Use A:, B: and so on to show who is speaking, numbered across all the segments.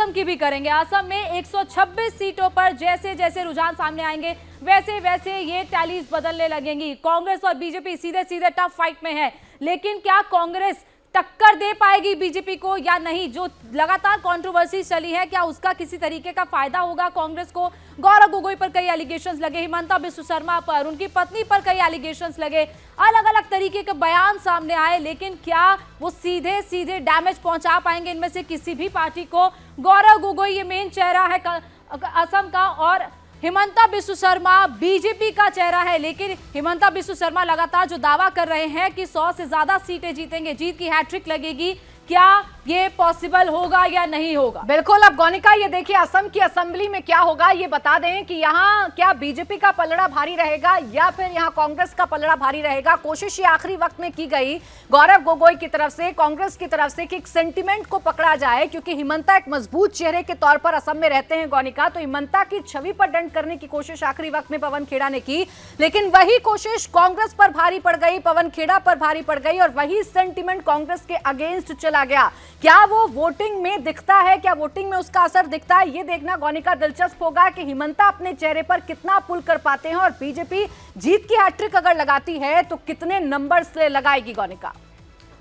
A: असम की भी करेंगे। असम में 126 सीटों पर जैसे जैसे रुझान सामने आएंगे वैसे वैसे ये टैलीज बदलने लगेंगी। कांग्रेस और बीजेपी सीधे सीधे टफ फाइट में है, लेकिन क्या कांग्रेस टक्कर दे पाएगी बीजेपी को या नहीं? जो लगातार कंट्रोवर्सी चली है, क्या उसका किसी तरीके का फायदा होगा कांग्रेस को? गौरव गोगोई पर कई एलिगेशंस लगे, हिमंता बिस्व शर्मा पर, उनकी पत्नी पर कई एलिगेशंस लगे, अलग अलग तरीके के बयान सामने आए, लेकिन क्या वो सीधे सीधे डैमेज पहुंचा पाएंगे इनमें से किसी भी पार्टी को? गौरव गोगोई ये मेन चेहरा है असम का और हिमंता बिस्व शर्मा बीजेपी का चेहरा है। लेकिन हिमंता बिस्व शर्मा लगातार जो दावा कर रहे हैं कि 100 से ज्यादा सीटें जीतेंगे, जीत की हैट्रिक लगेगी, क्या ये पॉसिबल होगा या नहीं होगा?
B: बिल्कुल। अब गौनिका ये देखिए असम की असेंबली में क्या होगा, ये बता दें कि यहाँ क्या बीजेपी का पलड़ा भारी रहेगा या फिर यहाँ कांग्रेस का पलड़ा भारी रहेगा। कोशिश ये आखिरी वक्त में की गई गौरव गोगोई की तरफ से, कांग्रेस की तरफ से कि एक सेंटिमेंट को पकड़ा जाए, क्योंकि हिमंता एक मजबूत चेहरे के तौर पर असम में रहते हैं गौनिका, तो हिमंता की छवि पर डंड करने की कोशिश आखिरी वक्त में पवन खेड़ा ने की, लेकिन वही कोशिश कांग्रेस पर भारी पड़ गई, पवन खेड़ा पर भारी पड़ गई और वही सेंटिमेंट कांग्रेस के अगेंस्ट चला गया। क्या वो वोटिंग में दिखता है, क्या वोटिंग में उसका असर दिखता है, ये देखना गौनिका दिलचस्प होगा कि हिमंता अपने चेहरे पर कितना पुल कर पाते हैं और बीजेपी जीत की हैट्रिक अगर लगाती है तो कितने नंबर्स से लगाएगी गौनिका।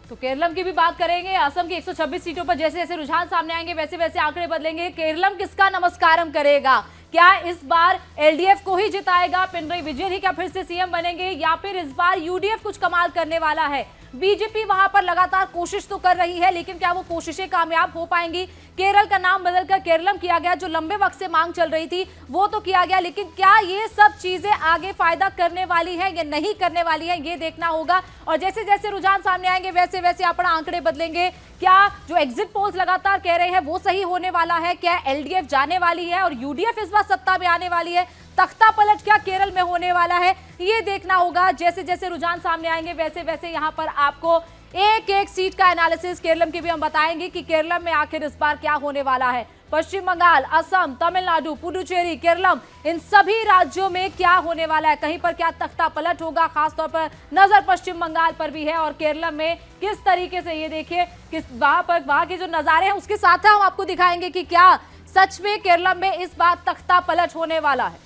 A: तो केरलम की भी बात करेंगे। असम की 126 सीटों पर जैसे जैसे रुझान सामने आएंगे वैसे वैसे आंकड़े बदलेंगे। केरलम किसका नमस्कारम करेगा? क्या इस बार एलडीएफ को ही जिताएगा, पिनरई विजयन ही क्या फिर से सीएम बनेंगे, या फिर इस बार यूडीएफ कुछ कमाल करने वाला है? बीजेपी वहां पर लगातार कोशिश तो कर रही है, लेकिन क्या वो कोशिशें कामयाब हो पाएंगी? केरल का नाम बदलकर केरलम किया गया, जो लंबे वक्त से मांग चल रही थी वो तो किया गया, लेकिन क्या ये सब चीजें आगे फायदा करने वाली है या नहीं करने वाली है, ये देखना होगा। और जैसे जैसे रुझान सामने आएंगे वैसे वैसे अपना आंकड़े बदलेंगे। क्या जो एग्जिट पोल्स लगातार कह रहे हैं वो सही होने वाला है? क्या एलडीएफ जाने वाली है और यूडीएफ इस बार सत्ता में आने वाली है? तख्ता पलट क्या केरल में होने वाला है, ये देखना होगा। जैसे जैसे रुझान सामने आएंगे वैसे वैसे यहाँ पर आपको एक एक सीट का एनालिसिस केरलम की भी हम बताएंगे कि केरलम में आखिर इस बार क्या होने वाला है। पश्चिम बंगाल, असम, तमिलनाडु, पुडुचेरी, केरलम, इन सभी राज्यों में क्या होने वाला है? कहीं पर क्या तख्ता पलट होगा? खासतौर पर नजर पश्चिम बंगाल पर भी है और केरलम में किस तरीके से, ये देखिए किस वहां के जो नजारे हैं उसके साथ हम आपको दिखाएंगे कि क्या सच में केरलम में इस बार तख्ता पलट होने वाला है।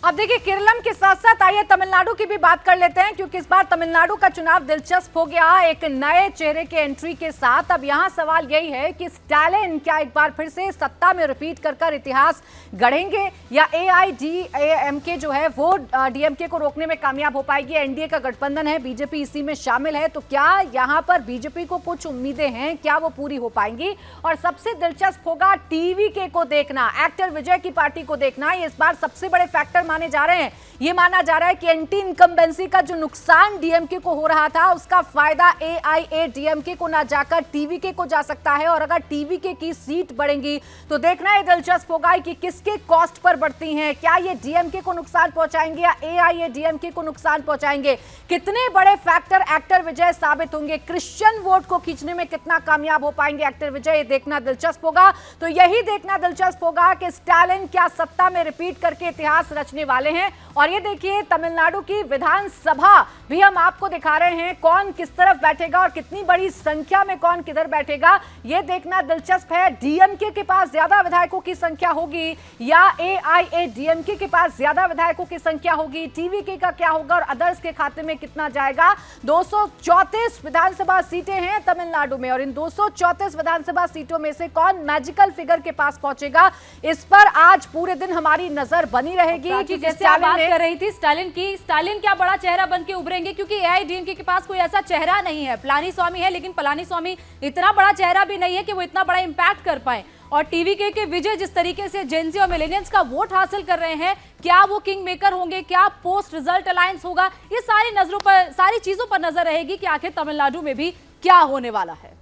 B: अब देखिए केरलम के साथ साथ आइए तमिलनाडु की भी बात कर लेते हैं, क्योंकि इस बार तमिलनाडु का चुनाव दिलचस्प हो गया एक नए चेहरे के एंट्री के साथ। अब यहां सवाल यही है कि स्टालिन क्या एक बार फिर से सत्ता में रिपीट कर इतिहास गढ़ेंगे या एआईएडीएमके जो है वो डीएमके को रोकने में कामयाब हो पाएगी? एनडीए का गठबंधन है, बीजेपी इसी में शामिल है, तो क्या यहां पर बीजेपी को कुछ उम्मीदें हैं, क्या वो पूरी हो पाएंगी? और सबसे दिलचस्प होगा टीवीके को देखना, एक्टर विजय की पार्टी को देखना। ये इस बार सबसे बड़े फैक्टर माने जा रहे हैं। ये माना जा रहा है कि एंटी इनकम्बेंसी का जो नुकसान डीएमके को हो रहा था उसका फायदा एआईएडीएमके को ना जाकर टीवीके को जा सकता है, और अगर टीवीके की सीट बढ़ेंगी तो देखना ये दिलचस्प होगा कि किसके कॉस्ट पर बढ़ती हैं। क्या ये डीएमके को नुकसान पहुंचाएंगे या एआईएडीएमके को नुकसान पहुंचाएंगे? कितने बड़े फैक्टर एक्टर विजय साबित होंगे? क्रिश्चियन वोट को खींचने में कितना कामयाब हो पाएंगे एक्टर विजय? ये देखना दिलचस्प होगा। तो यही देखना दिलचस्प होगा कि स्टालिन क्या सत्ता में रिपीट करके इतिहास रचने वाले हैं। और ये देखिए तमिलनाडु की विधानसभा भी हम आपको दिखा रहे हैं, कौन किस तरफ बैठेगा और कितनी बड़ी संख्या में कौन किधर बैठेगा, ये देखना दिलचस्प है। डीएमके के पास ज्यादा विधायकों की संख्या होगी या एआईएडीएमके के पास ज्यादा विधायकों की संख्या होगी? टीवीके का क्या होगा और अदर्स के खाते में कितना जाएगा? 234 विधानसभा सीटें हैं तमिलनाडु में, और इन 234 विधानसभा सीटों में से कौन मैजिकल फिगर के पास पहुंचेगा, इस पर आज पूरे दिन हमारी नजर बनी रहेगी।
A: कि जैसे आप बात कर रही थी स्टालिन की, स्टालिन क्या बड़ा चेहरा बन के उभरेंगे? क्योंकि एआईएडीएमके के पास कोई ऐसा चेहरा नहीं है। पलानीस्वामी है, लेकिन पलानीस्वामी इतना बड़ा चेहरा भी नहीं है कि वो इतना बड़ा इंपैक्ट कर पाए। और टीवीके के विजय जिस तरीके से जेनजी और मिलेनियंस का वोट हासिल कर रहे हैं, क्या वो किंग मेकर होंगे? क्या पोस्ट रिजल्ट अलायंस होगा? ये सारी नजरों पर, सारी चीजों पर नजर रहेगी कि आखिर तमिलनाडु में भी क्या होने वाला है।